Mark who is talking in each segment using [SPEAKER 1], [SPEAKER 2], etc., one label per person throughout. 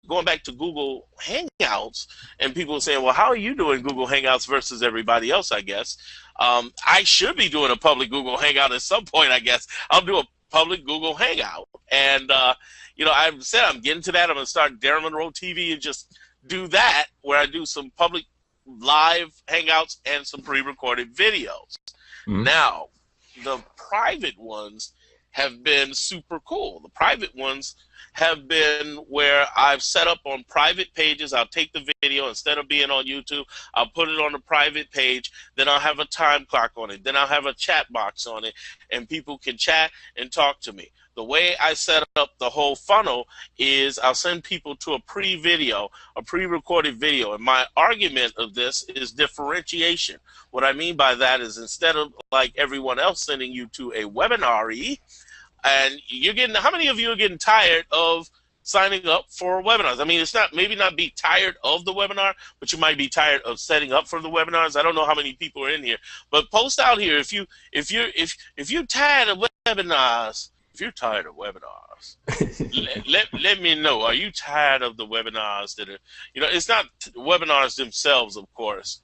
[SPEAKER 1] going back to Google Hangouts, and people saying, well, how are you doing Google Hangouts versus everybody else, I guess? I should be doing a public Google Hangout at some point, I guess. I'll do a public Google Hangout. And, you know, I've said I'm getting to that. I'm going to start Darren Monroe TV and just do that, where I do some public live Hangouts and some pre-recorded videos. Mm-hmm. Now, the private ones have been super cool. The private ones have been where I've set up on private pages. I'll take the video, instead of being on YouTube, I'll put it on the private page. Then I'll have a time clock on it. Then I'll have a chat box on it, and people can chat and talk to me. The way I set up the whole funnel is I'll send people to a pre-video, a pre-recorded video. And my argument of this is differentiation. What I mean by that is, instead of like everyone else sending you to a webinar, and you're getting, how many of you are getting tired of signing up for webinars? I mean, it's not, maybe not be tired of the webinar, but you might be tired of setting up for the webinars. I don't know how many people are in here, but post out here if you're tired of webinars. If you're tired of webinars, let me know. Are you tired of the webinars that are, you know, it's not webinars themselves, of course.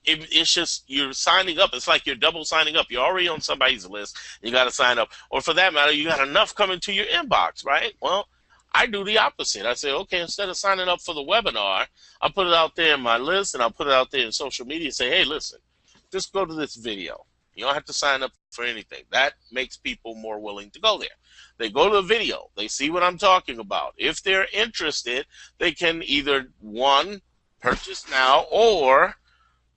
[SPEAKER 1] It's just you're signing up. It's like you're double signing up. You're already on somebody's list. You got to sign up. Or for that matter, you got enough coming to your inbox, right? Well, I do the opposite. I say, okay, instead of signing up for the webinar, I'll put it out there in my list, and I'll put it out there in social media and say, hey, listen, just go to this video. You don't have to sign up for anything. That makes people more willing to go there. They go to the video. They see what I'm talking about. If they're interested, they can either, one, purchase now, or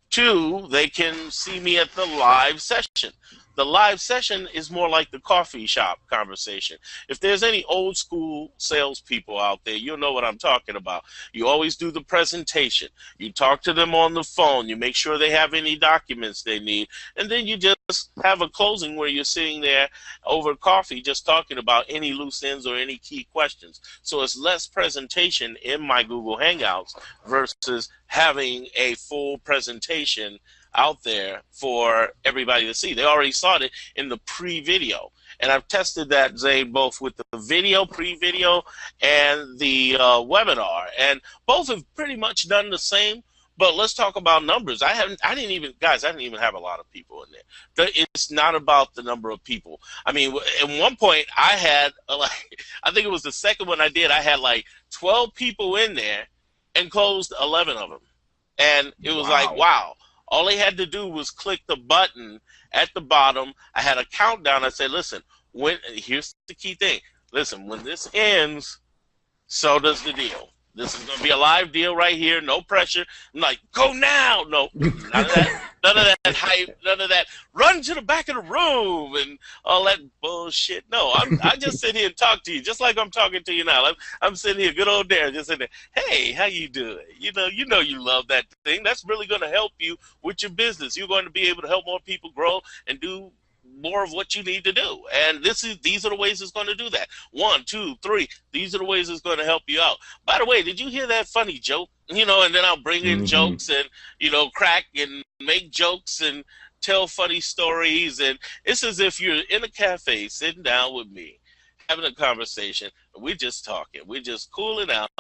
[SPEAKER 1] two, they can see me at the live session. The live session is more like the coffee shop conversation. If there's any old school salespeople out there, you'll know what I'm talking about. You always do the presentation. You talk to them on the phone. You make sure they have any documents they need. And then you just have a closing where you're sitting there over coffee just talking about any loose ends or any key questions. So it's less presentation in my Google Hangouts versus having a full presentation out there for everybody to see. They already saw it in the pre-video. And I've tested that, Zane, both with the video, pre-video, and the webinar. And both have pretty much done the same. But let's talk about numbers. I didn't even have a lot of people in there. It's not about the number of people. I mean, at one point I had, I think it was the second one I did, I had like 12 people in there and closed 11 of them. And it was like, wow. All they had to do was click the button at the bottom. I had a countdown. I said, listen, here's the key thing. Listen, when this ends, so does the deal. This is going to be a live deal right here. No pressure. I'm like, go now. No, none of that. None of that hype. None of that. Run to the back of the room and all that bullshit. No, I just sit here and talk to you, just like I'm talking to you now. I'm sitting here, good old Darren, just sitting there. Hey, how you doing? You know you love that thing. That's really going to help you with your business. You're going to be able to help more people grow and do more of what you need to do. And these are the ways it's going to do that. 1, 2, 3. These are the ways it's going to help you out. By the way, did you hear that funny joke? You know, and then I'll bring in jokes and, you know, crack and make jokes and tell funny stories. And it's as if you're in a cafe sitting down with me, having a conversation. We're just talking. We're just cooling out.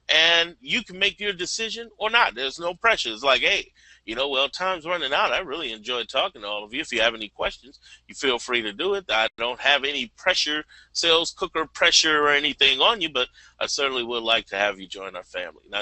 [SPEAKER 1] And you can make your decision or not. There's no pressure. It's like, hey, you know, well, time's running out. I really enjoyed talking to all of you. If you have any questions, you feel free to do it. I don't have any pressure, sales cooker pressure or anything on you, but I certainly would like to have you join our family. Now,